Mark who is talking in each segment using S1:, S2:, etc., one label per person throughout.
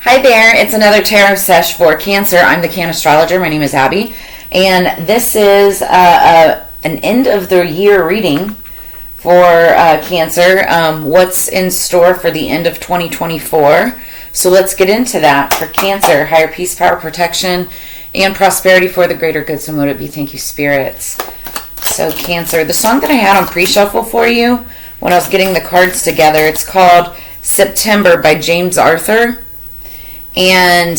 S1: Hi there, it's another Tarot Sesh for Cancer. I'm the Can Astrologer. My name is Abby, and this is an end of the year reading for Cancer. What's in store for the end of 2024? So let's get into that for Cancer. Higher peace, power, protection, and prosperity for the greater good. So mote it be. Thank you, spirits. So Cancer, the song that I had on pre-shuffle for you when I was getting the cards together, it's called September by James Arthur. And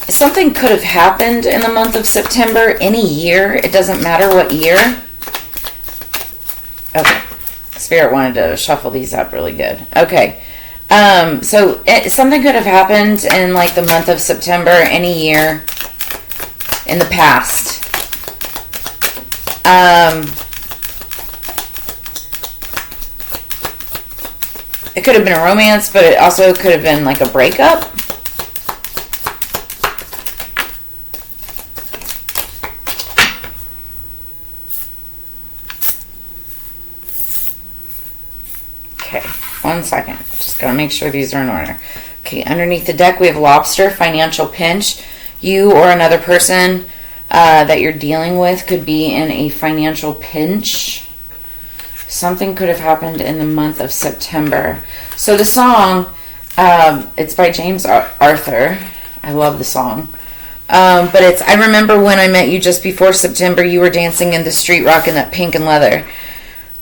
S1: something could have happened in the month of September, any year. It doesn't matter what year. Okay. Spirit wanted to shuffle these up really good. Okay. Something could have happened in like the month of September, any year in the past. It could have been a romance, but it also could have been like a breakup. Okay, 1 second. Just gotta make sure these are in order. Okay, underneath the deck we have lobster, financial pinch. You or another person that you're dealing with could be in a financial pinch. Something could have happened in the month of September. So the song, it's by James Arthur. I love the song. But it's, I remember when I met you just before September, you were dancing in the street rocking that pink and leather.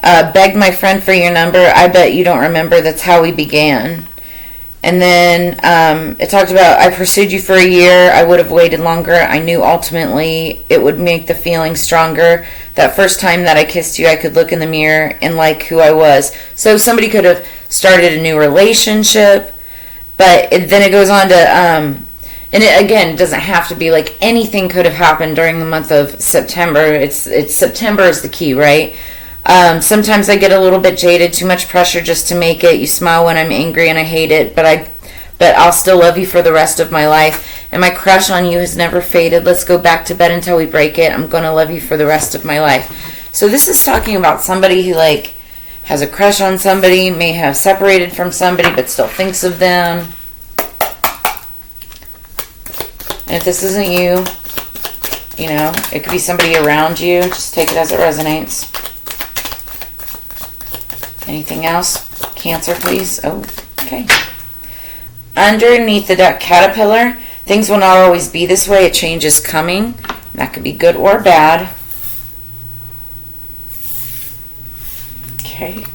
S1: Begged my friend for your number. I bet you don't remember. That's how we began. And then it talked about, I pursued you for a year. I would have waited longer. I knew ultimately it would make the feeling stronger. That first time that I kissed you, I could look in the mirror and like who I was. So somebody could have started a new relationship. But then it goes on to, and it, again, doesn't have to be like anything could have happened during the month of September. It's September is the key, right? Sometimes I get a little bit jaded, too much pressure just to make it. You smile when I'm angry and I hate it, but I'll still love you for the rest of my life. And my crush on you has never faded. Let's go back to bed until we break it. I'm going to love you for the rest of my life. So this is talking about somebody who like has a crush on somebody, may have separated from somebody, but still thinks of them. And if this isn't you, you know, it could be somebody around you. Just take it as it resonates. Anything else? Cancer, please. Oh, okay. Underneath the deck, caterpillar. Things will not always be this way. A change is coming. That could be good or bad. Okay.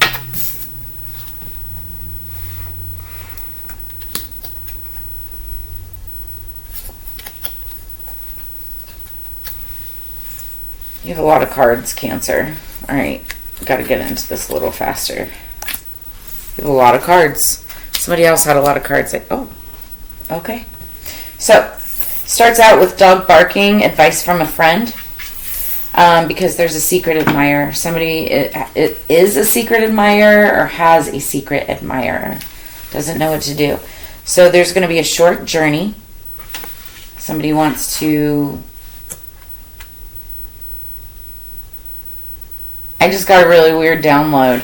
S1: You have a lot of cards, Cancer. All right. Got to get into this a little faster. You have a lot of cards. Somebody else had a lot of cards. Like, oh, okay. So, starts out with dog barking, advice from a friend, because there's a secret admirer. Somebody it is a secret admirer or has a secret admirer. Doesn't know what to do. So there's going to be a short journey. Somebody wants to... I just got a really weird download.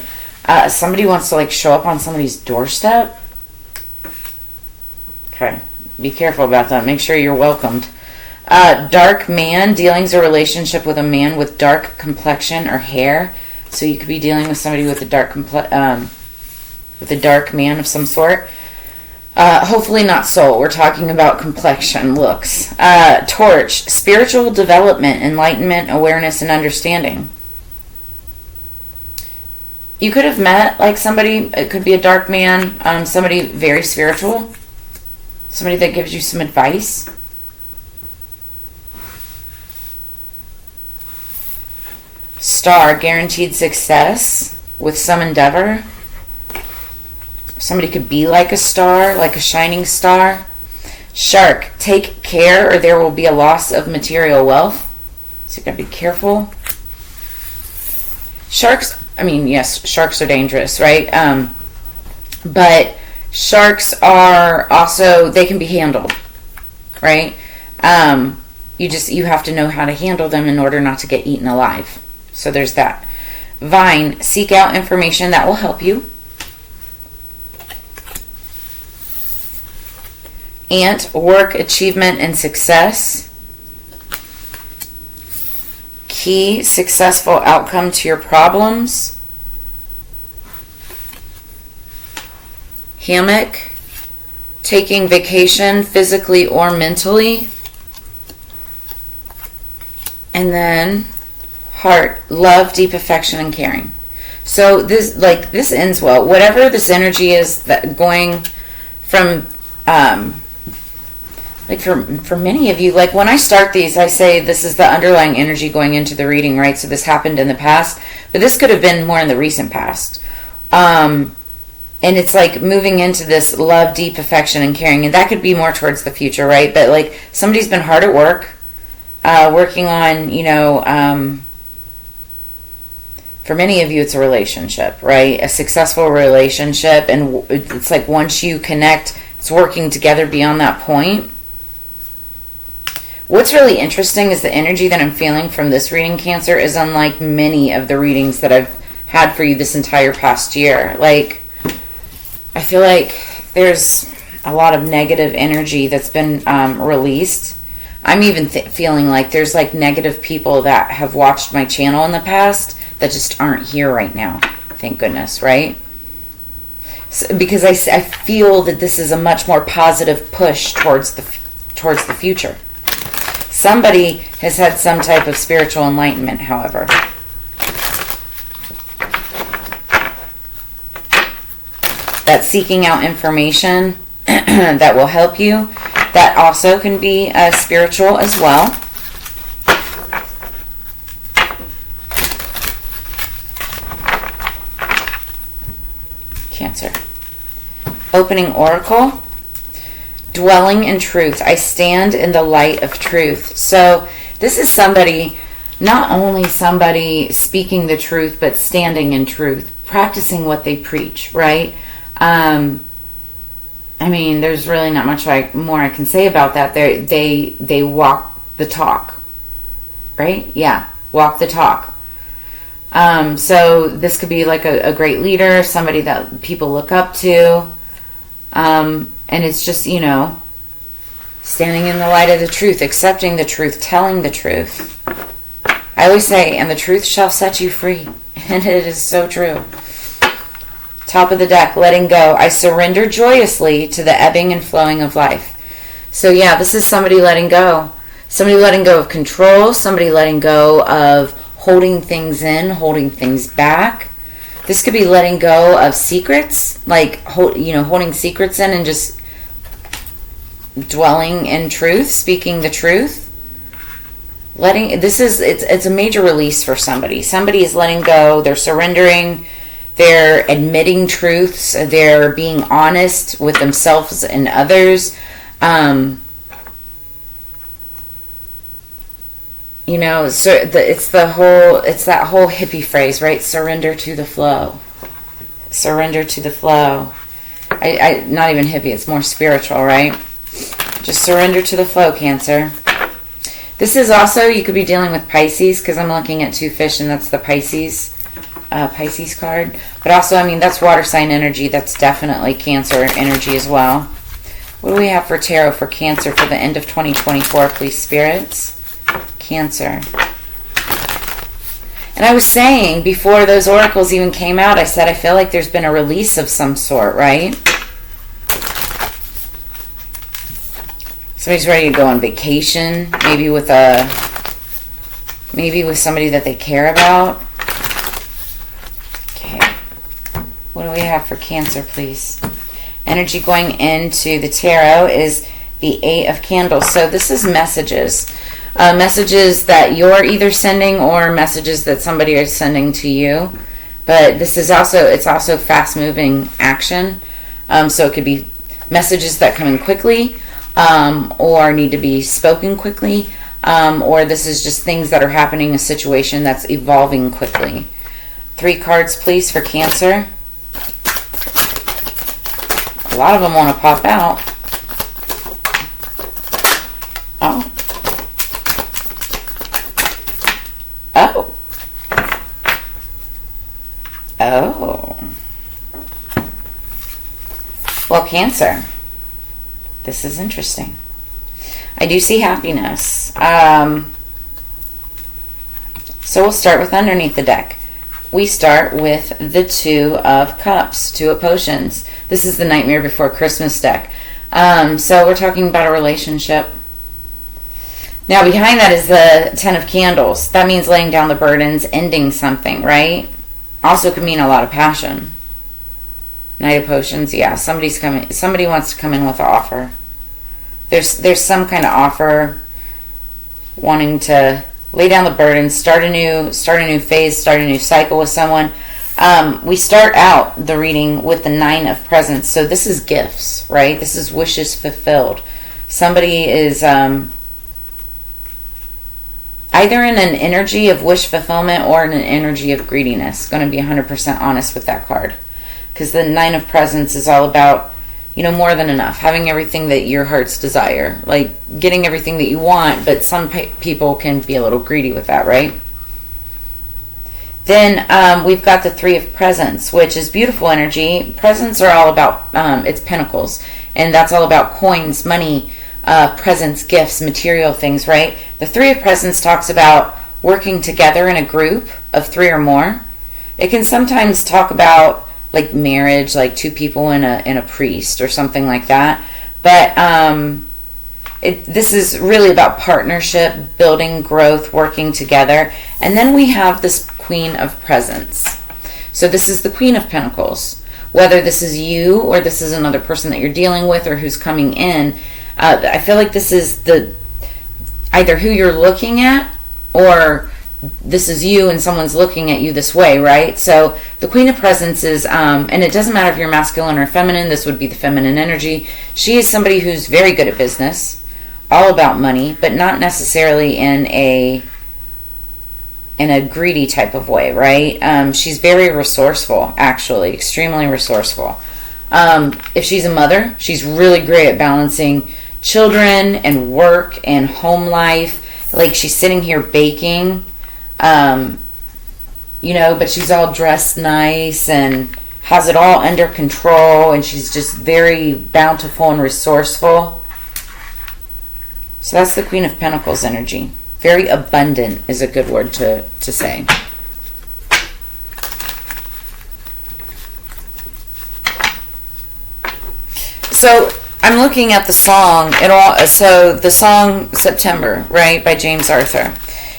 S1: Somebody wants to like show up on somebody's doorstep. Okay. Be careful about that. Make sure you're welcomed. Dark man. Dealings or relationship with a man with dark complexion or hair. So you could be dealing with somebody with a dark with a dark man of some sort. Hopefully not soul. We're talking about complexion, looks. Torch. Spiritual development, enlightenment, awareness, and understanding. You could have met like somebody, it could be a dark man, somebody very spiritual, somebody that gives you some advice. Star, guaranteed success with some endeavor. Somebody could be like a star, like a shining star. Shark, take care or there will be a loss of material wealth. So you gotta be careful. Sharks, I mean, yes, sharks are dangerous, right? But sharks are also, they can be handled, right? You have to know how to handle them in order not to get eaten alive. So there's that. Vine, seek out information that will help you. Ant, work, achievement, and success. Key, successful outcome to your problems. Hammock, taking vacation physically or mentally. And then Heart, love, deep affection, and caring. So this ends well. Whatever this energy is that going from for many of you, like when I start these, I say this is the underlying energy going into the reading, right? So this happened in the past, but this could have been more in the recent past. And it's like moving into this love, deep affection, and caring, and that could be more towards the future, right? But like somebody's been hard at work, working on, for many of you, it's a relationship, right? A successful relationship, and it's like once you connect, it's working together beyond that point. What's really interesting is the energy that I'm feeling from this reading, Cancer, is unlike many of the readings that I've had for you this entire past year. Like, I feel like there's a lot of negative energy that's been released. I'm even feeling like there's like negative people that have watched my channel in the past that just aren't here right now. Thank goodness, right? So, because I feel that this is a much more positive push towards the future. Somebody has had some type of spiritual enlightenment, however. That's seeking out information that will help you. That also can be spiritual as well. Cancer. Opening oracle. Dwelling in truth. I stand in the light of truth. So this is somebody, not only somebody speaking the truth, but standing in truth, practicing what they preach, right? I mean, there's really not much more I can say about that. They walk the talk, right? Yeah, walk the talk. So this could be like a great leader, somebody that people look up to. And it's just, standing in the light of the truth, accepting the truth, telling the truth. I always say, and the truth shall set you free. And it is so true. Top of the deck, letting go. I surrender joyously to the ebbing and flowing of life. So yeah, this is somebody letting go. Somebody letting go of control. Somebody letting go of holding things in, holding things back. This could be letting go of secrets, like holding secrets in and just dwelling in truth, speaking the truth. It's a major release for somebody. Somebody is letting go. They're surrendering. They're admitting truths. They're being honest with themselves and others. It's that whole hippie phrase, right? Surrender to the flow. Surrender to the flow. I not even hippie, it's more spiritual, right? Just surrender to the flow, Cancer. This is also, you could be dealing with Pisces, because I'm looking at two fish, and that's the Pisces card. But also, that's water sign energy. That's definitely Cancer energy as well. What do we have for tarot for Cancer for the end of 2024, please, spirits? Cancer. And I was saying, before those oracles even came out, I said I feel like there's been a release of some sort, right? Somebody's ready to go on vacation, maybe with somebody that they care about. Okay. What do we have for Cancer, please? Energy going into the tarot is the Eight of Candles. So this is messages. Messages that you're either sending or messages that somebody is sending to you. But this is also fast-moving action. So it could be messages that come in quickly, or need to be spoken quickly, or this is just things that are happening, a situation that's evolving quickly. 3 cards, please, for Cancer. A lot of them want to pop out. Oh. Oh. Oh. Well, Cancer. This is interesting. I do see happiness. So we'll start with underneath the deck. We start with the Two of Cups, Two of Potions. This is the Nightmare Before Christmas deck. So we're talking about a relationship. Now behind that is the Ten of Candles. That means laying down the burdens, ending something, right? Also could mean a lot of passion. Knight of Potions, yeah, somebody wants to come in with an offer. There's some kind of offer, wanting to lay down the burdens, start a new phase, start a new cycle with someone. We start out the reading with the Nine of Presents. So this is gifts, right? This is wishes fulfilled. Somebody is either in an energy of wish fulfillment or in an energy of greediness. Going to be 100% honest with that card. Because the Nine of Presents is all about, more than enough. Having everything that your heart's desire. Like, getting everything that you want, but some people can be a little greedy with that, right? Then we've got the Three of Presents, which is beautiful energy. Presents are all about, it's pentacles. And that's all about coins, money, presents, gifts, material things, right? The Three of Presents talks about working together in a group of 3 or more. It can sometimes talk about like marriage, like 2 people and a priest or something like that. But this is really about partnership, building growth, working together. And then we have this Queen of Presents. So this is the Queen of Pentacles. Whether this is you or this is another person that you're dealing with or who's coming in, I feel like this is either who you're looking at or this is you and someone's looking at you this way, right? So the Queen of Presents is, and it doesn't matter if you're masculine or feminine, this would be the feminine energy. She is somebody who's very good at business, all about money, but not necessarily in a greedy type of way, right? She's very resourceful, actually, extremely resourceful. If she's a mother, she's really great at balancing children and work and home life. Like, she's sitting here baking, but she's all dressed nice and has it all under control, and she's just very bountiful and resourceful. So that's the Queen of Pentacles energy. Very abundant is a good word to say. So I'm looking at the song. So the song September, right, by James Arthur.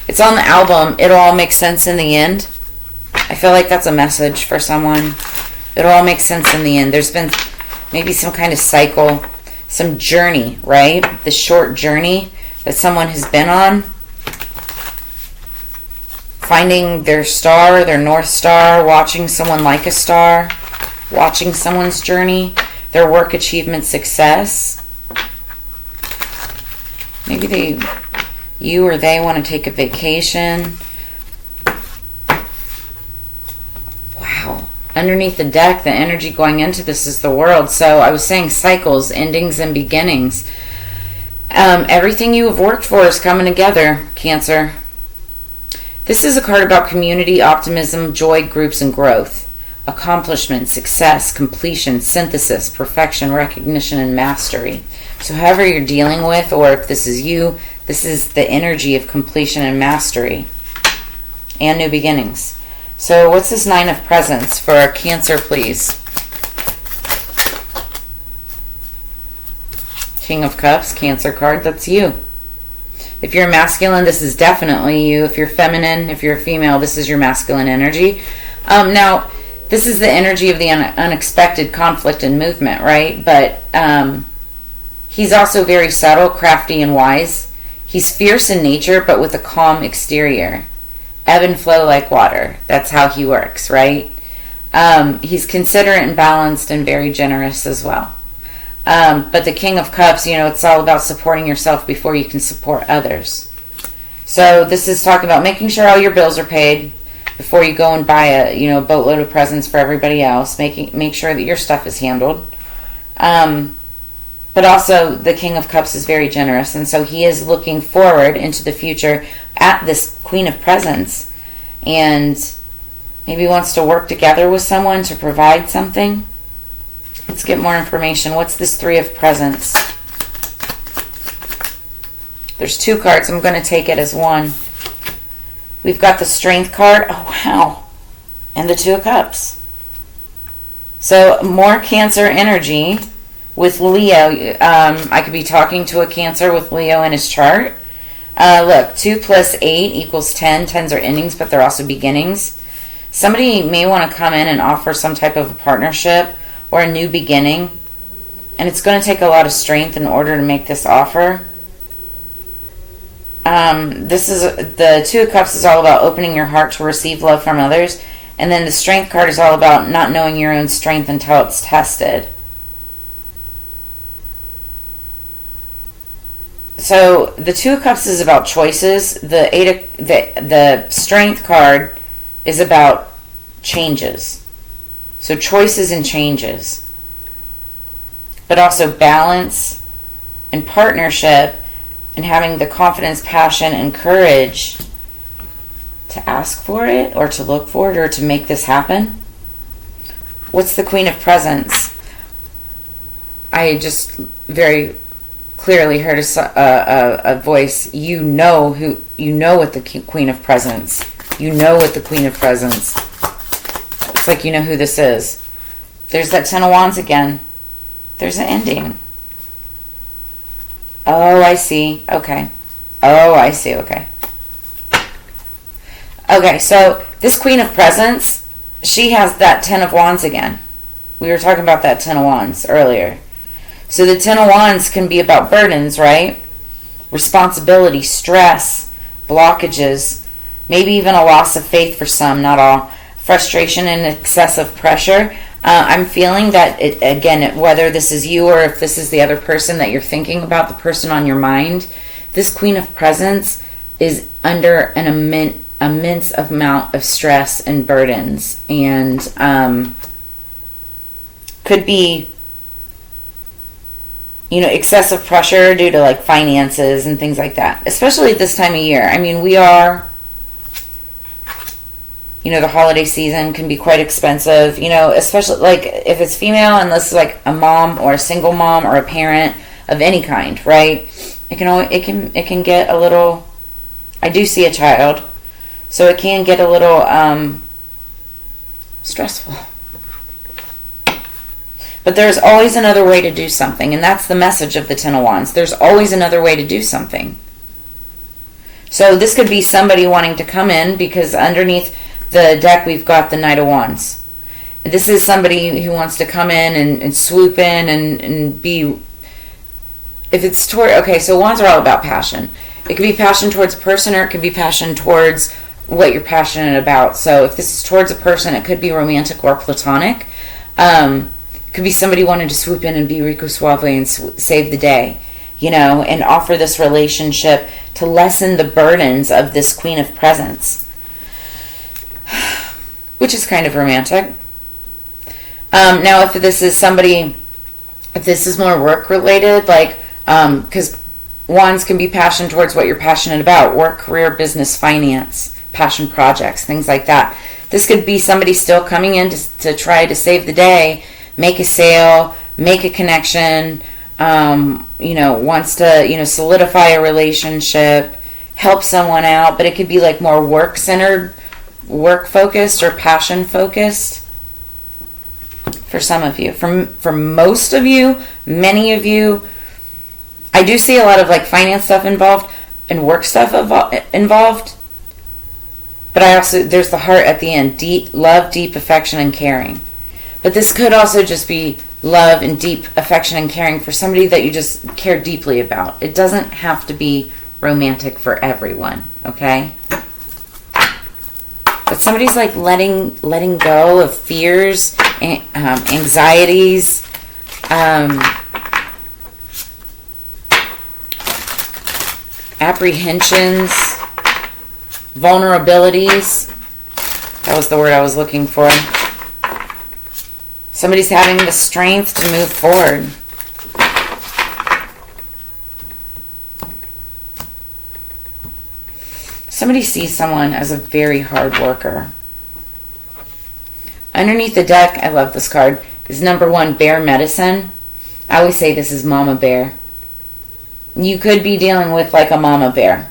S1: It's on the album. It'll all make sense in the end. I feel like that's a message for someone. It'll all make sense in the end. There's been maybe some kind of cycle, some journey, right? The short journey that someone has been on. Finding their star, their North Star, watching someone like a star, watching someone's journey, their work, achievement, success. Maybe you or they want to take a vacation. Wow. Underneath the deck, the energy going into this is the World. So I was saying cycles, endings, and beginnings. Everything you have worked for is coming together, Cancer. This is a card about community, optimism, joy, groups, and growth. Accomplishment, success, completion, synthesis, perfection, recognition, and mastery. So however you're dealing with, or if this is you, this is the energy of completion and mastery and new beginnings. So what's this Nine of Presents for a Cancer, please? King of Cups, Cancer card, that's you. If you're masculine, this is definitely you. If you're feminine, if you're a female, this is your masculine energy. Now, this is the energy of the unexpected conflict and movement, right? But he's also very subtle, crafty, and wise. He's fierce in nature, but with a calm exterior. Ebb and flow like water. That's how he works, right? He's considerate and balanced and very generous as well. But the King of Cups, it's all about supporting yourself before you can support others. So this is talking about making sure all your bills are paid before you go and buy a boatload of presents for everybody else. Make sure that your stuff is handled. But also the King of Cups is very generous, and so he is looking forward into the future at this Queen of Presents, and maybe wants to work together with someone to provide something. Let's get more information. What's this Three of Presents? There's 2 cards. I'm going to take it as one. We've got the Strength card. Oh, wow. And the 2 of Cups. So more Cancer energy with Leo. I could be talking to a Cancer with Leo in his chart. Look, 2 plus 8 equals 10. 10s are endings, but they're also beginnings. Somebody may want to come in and offer some type of a partnership or a new beginning. And it's going to take a lot of strength in order to make this offer. This is the 2 of Cups is all about opening your heart to receive love from others. And then the Strength card is all about not knowing your own strength until it's tested. So the 2 of Cups is about choices. The Strength card is about changes. So choices and changes. But also balance and partnership and having the confidence, passion, and courage to ask for it or to look for it or to make this happen. What's the Queen of Presents? I just very clearly heard a voice. You know what the Queen of Presents. You know what the Queen of Presents. It's like you know who this is. There's that 10 of Wands again. There's an ending. Oh, I see. Okay. Oh, I see. Okay. Okay, so this Queen of Presents, she has that 10 of Wands again. We were talking about that 10 of Wands earlier. So the 10 of Wands can be about burdens, right? Responsibility, stress, blockages, maybe even a loss of faith for some, not all. Frustration and excessive pressure. I'm feeling that, whether this is you or if this is the other person that you're thinking about, the person on your mind, this Queen of Presents is under an immense amount of stress and burdens, and could be, excessive pressure due to like finances and things like that, especially at this time of year. I mean, we are, the holiday season can be quite expensive, especially like if it's female and this is like a mom or a single mom or a parent of any kind, right? It can get a little, I do see a child, so it can get a little stressful. But there's always another way to do something, and that's the message of the 10 of Wands. There's always another way to do something. So this could be somebody wanting to come in, because underneath the deck we've got the Knight of Wands. This is somebody who wants to come in and swoop in and be, if it's toward, okay, so Wands are all about passion. It could be passion towards a person, or it could be passion towards what you're passionate about. So if this is towards a person, it could be romantic or platonic. Could be somebody wanting to swoop in and be Rico Suave and save the day, and offer this relationship to lessen the burdens of this Queen of Presents, which is kind of romantic. Now, if this is more work related, like, because Wands can be passion towards what you're passionate about, work, career, business, finance, passion projects, things like that. This could be somebody still coming in to try to save the day, make a sale, make a connection, wants to, solidify a relationship, help someone out, but it could be like more work-centered, work-focused, or passion-focused for some of you. For most of you, many of you, I do see a lot of like finance stuff involved and work stuff involved, but there's the heart at the end, deep love, deep affection, and caring. But this could also just be love and deep affection and caring for somebody that you just care deeply about. It doesn't have to be romantic for everyone, okay? But somebody's like letting go of fears, anxieties, apprehensions, vulnerabilities. That was the word I was looking for. Somebody's having the strength to move forward. Somebody sees someone as a very hard worker. Underneath the deck, I love this card, is number 1, Bear Medicine. I always say this is Mama Bear. You could be dealing with like a mama bear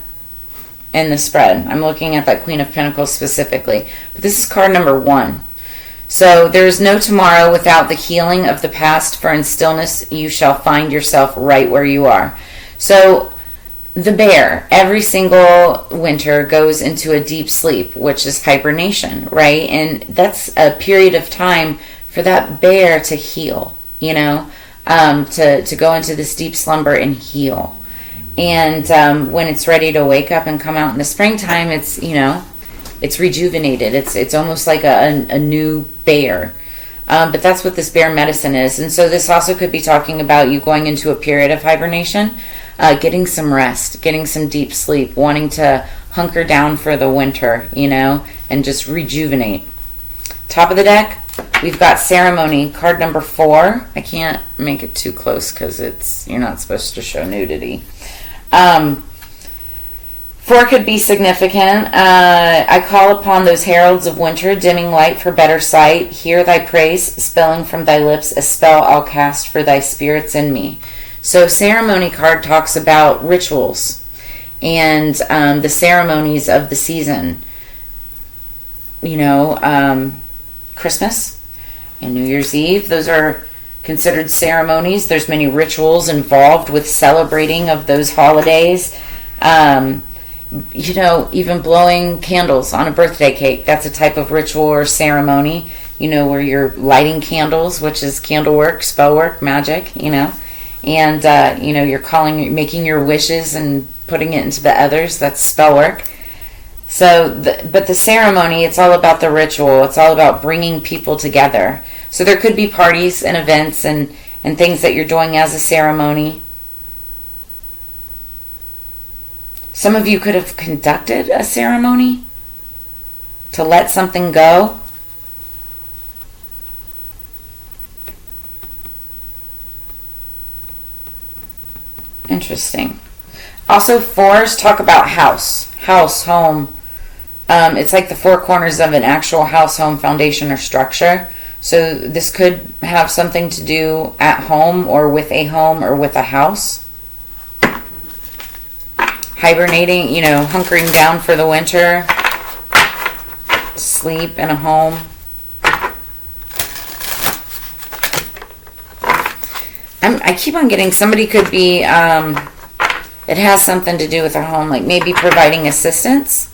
S1: in the spread. I'm looking at that Queen of Pentacles specifically. But this is card number 1. So there is no tomorrow without the healing of the past, for in stillness you shall find yourself right where you are. So the bear, every single winter, goes into a deep sleep, which is hibernation, right? And that's a period of time for that bear to heal, you know, to go into this deep slumber and heal. And when it's ready to wake up and come out in the springtime, it's, you know, it's rejuvenated. It's almost like a new bear. But that's what this bear medicine is. And so this also could be talking about you going into a period of hibernation, getting some rest, getting some deep sleep, wanting to hunker down for the winter, you know, and just rejuvenate. Top of the deck, we've got ceremony, card number 4. I can't make it too close because you're not supposed to show nudity. 4 could be significant. I call upon those heralds of winter, dimming light for better sight. Hear thy praise, spelling from thy lips a spell I'll cast for thy spirits in me. So ceremony card talks about rituals and the ceremonies of the season. You know, Christmas and New Year's Eve, those are considered ceremonies. There's many rituals involved with celebrating of those holidays. You know, even blowing candles on a birthday cake, that's a type of ritual or ceremony, you know, where you're lighting candles, which is candle work, spell work, magic, you know, and you know, you're making your wishes and putting it into the others, that's spell work. So but the ceremony, it's all about the ritual, it's all about bringing people together. So there could be parties and events and things that you're doing as a ceremony. Some of you could have conducted a ceremony to let something go. Interesting. Also, 4s talk about house, home. It's like the 4 corners of an actual house, home, foundation, or structure. So this could have something to do at home or with a house. Hibernating, you know, hunkering down for the winter. Sleep in a home. I keep on getting somebody could be, it has something to do with a home, like maybe providing assistance.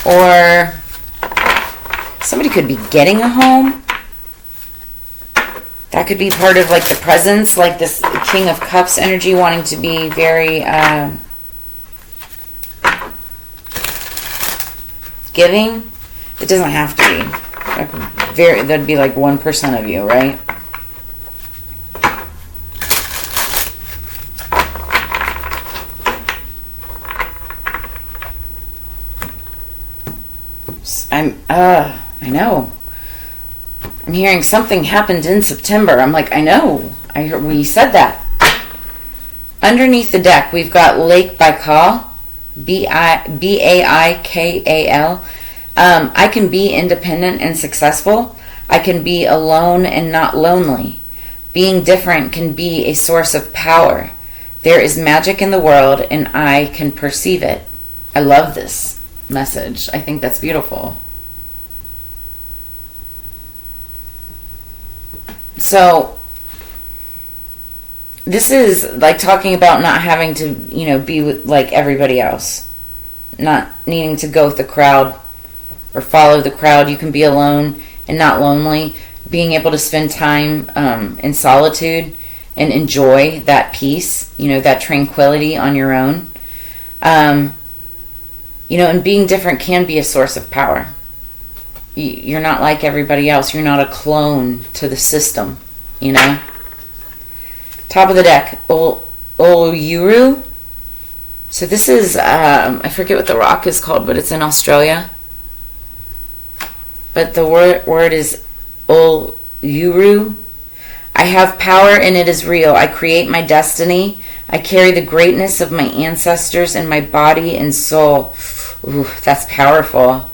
S1: Or somebody could be getting a home. That could be part of like the presence, like this King of Cups energy, wanting to be very giving. It doesn't have to be. That'd be like 1% of you, right? I know. I'm hearing something happened in September. I'm like, I know. I heard we said that. Underneath the deck, we've got Lake Baikal, Baikal. I can be independent and successful. I can be alone and not lonely. Being different can be a source of power. There is magic in the world, and I can perceive it. I love this message. I think that's beautiful. So this is like talking about not having to, you know, be like everybody else, not needing to go with the crowd or follow the crowd. You can be alone and not lonely, being able to spend time in solitude and enjoy that peace, you know, that tranquility on your own. You know, and being different can be a source of power. You're not like everybody else. You're not a clone to the system, you know. Top of the deck, Uluru. So this is, I forget what the rock is called, but it's in Australia. But the word is Uluru. I have power and it is real. I create my destiny. I carry the greatness of my ancestors in my body and soul. Ooh, that's powerful.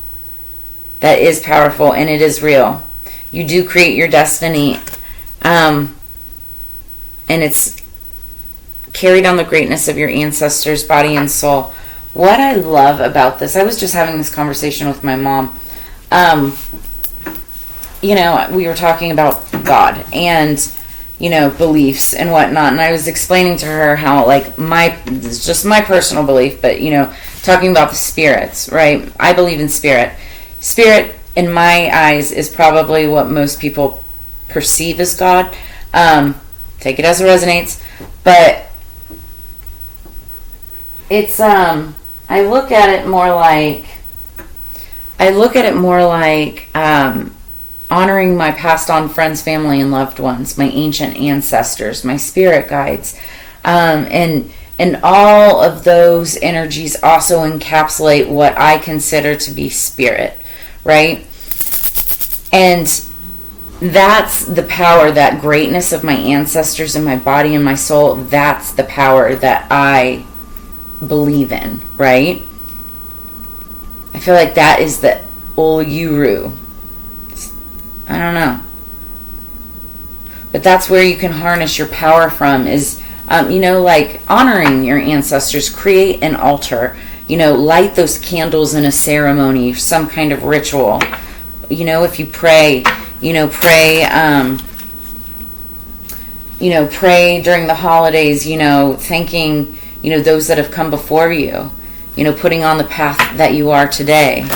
S1: That is powerful, and it is real. You do create your destiny, and it's carry down the greatness of your ancestors, body and soul. What I love about this, I was just having this conversation with my mom. You know, we were talking about God and, you know, beliefs and whatnot. And I was explaining to her how, like, it's just my personal belief, but, you know, talking about the spirits, right? I believe in spirit. Spirit, in my eyes, is probably what most people perceive as God. Take it as it resonates. But it's, I look at it more like honoring my passed on friends, family, and loved ones, my ancient ancestors, my spirit guides, and all of those energies also encapsulate what I consider to be spirit, right? And that's the power, that greatness of my ancestors and my body and my soul. That's the power that I believe in, right? I feel like that is the Ulu. I don't know. But that's where you can harness your power from is, you know, like honoring your ancestors. Create an altar. You know, light those candles in a ceremony, some kind of ritual. You know, if you pray, pray during the holidays, you know, thanking, you know, those that have come before you, you know, putting on the path that you are today.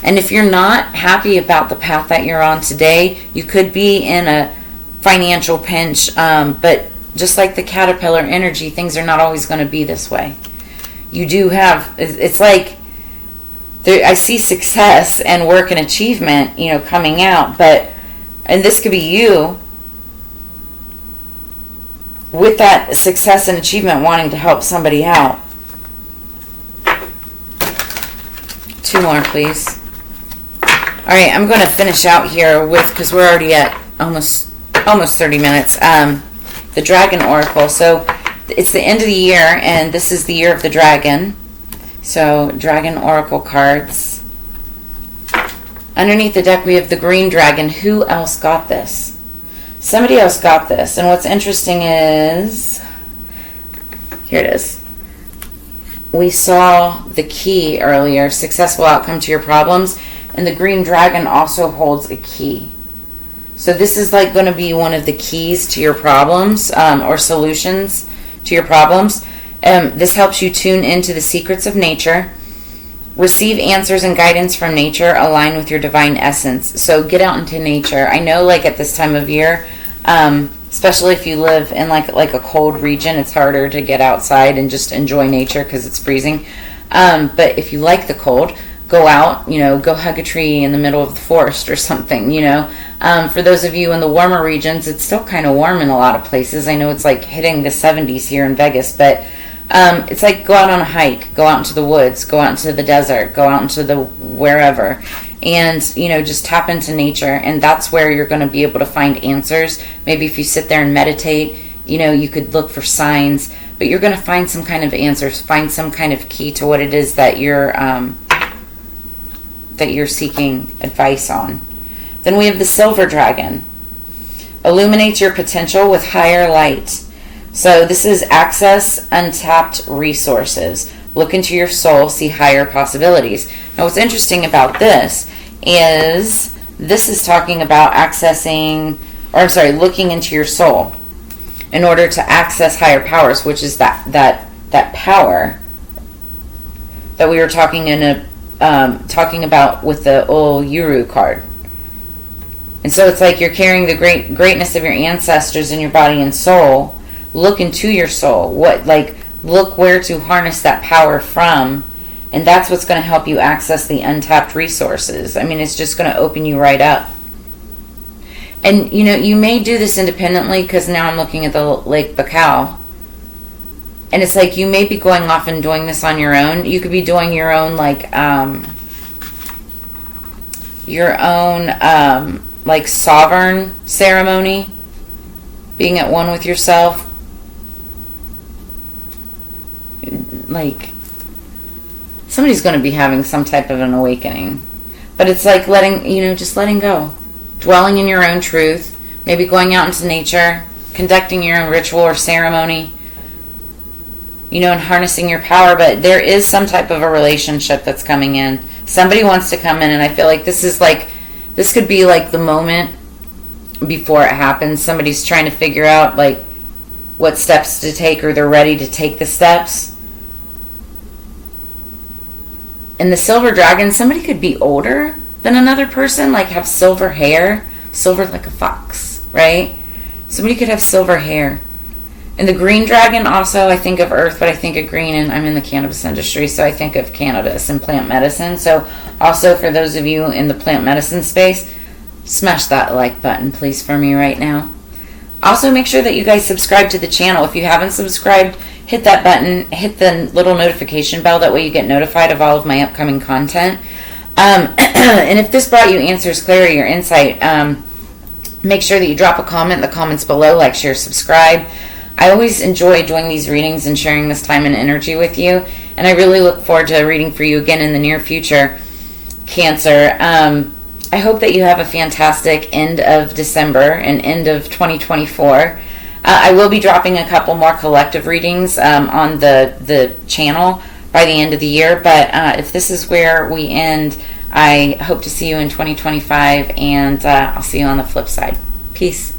S1: And if you're not happy about the path that you're on today, you could be in a financial pinch, but just like the caterpillar energy, things are not always going to be this way. You do have, it's like, I see success and work and achievement, you know, coming out, and this could be you with that success and achievement wanting to help somebody out. 2 more, please. All right, I'm going to finish out here with, because we're already at almost 30 minutes, the Dragon Oracle. So it's the end of the year, and this is the year of the dragon. So Dragon Oracle cards. Underneath the deck, we have the green dragon. Who else got this? Somebody else got this. And what's interesting is, here it is. We saw the key earlier, successful outcome to your problems. And the green dragon also holds a key. So this is like going to be one of the keys to your problems, or solutions to your problems. This helps you tune into the secrets of nature, receive answers and guidance from nature, align with your divine essence. So get out into nature. I know, like, at this time of year, especially if you live in like a cold region, it's harder to get outside and just enjoy nature because it's freezing. But if you like the cold, go out, you know, go hug a tree in the middle of the forest or something, you know. For those of you in the warmer regions, it's still kind of warm in a lot of places. I know it's like hitting the 70s here in Vegas, but it's like go out on a hike, go out into the woods, go out into the desert, go out into the wherever, and, you know, just tap into nature. And that's where you're going to be able to find answers. Maybe if you sit there and meditate, you know, you could look for signs, but you're going to find some kind of answers, find some kind of key to what it is that you're seeking advice on. Then we have the silver dragon. Illuminate your potential with higher light. So this is access untapped resources. Look into your soul, see higher possibilities. Now what's interesting about this is talking about looking into your soul in order to access higher powers, which is that power that we were talking about with the Ulu card. And so it's like you're carrying the greatness of your ancestors in your body and soul. Look into your soul. Look where to harness that power from, and that's what's going to help you access the untapped resources. I mean, it's just going to open you right up. And, you know, you may do this independently, because now I'm looking at the Lake Baikal, and it's like you may be going off and doing this on your own. You could be doing your own, sovereign ceremony, being at one with yourself. Like, somebody's going to be having some type of an awakening. But it's like just letting go. Dwelling in your own truth. Maybe going out into nature. conducting your own ritual or ceremony, and harnessing your power. But there is some type of a relationship that's coming in. Somebody wants to come in, and I feel like this could be like the moment before it happens. Somebody's trying to figure out like what steps to take, or they're ready to take the steps. And the silver dragon, somebody could be older than another person, like have silver hair, silver like a fox, right? Somebody could have silver hair. And the green dragon, also, I think of earth, but I think of green, and I'm in the cannabis industry, so I think of cannabis and plant medicine. So also for those of you in the plant medicine space, smash that like button, please, for me right now. Also, make sure that you guys subscribe to the channel. If you haven't subscribed, hit that button, hit the little notification bell. That way you get notified of all of my upcoming content. And if this brought you answers, clarity, or insight, make sure that you drop a comment in the comments below, like, share, subscribe. I always enjoy doing these readings and sharing this time and energy with you. And I really look forward to reading for you again in the near future, Cancer. I hope that you have a fantastic end of December and end of 2024. I will be dropping a couple more collective readings on the channel by the end of the year. But if this is where we end, I hope to see you in 2025, and I'll see you on the flip side. Peace.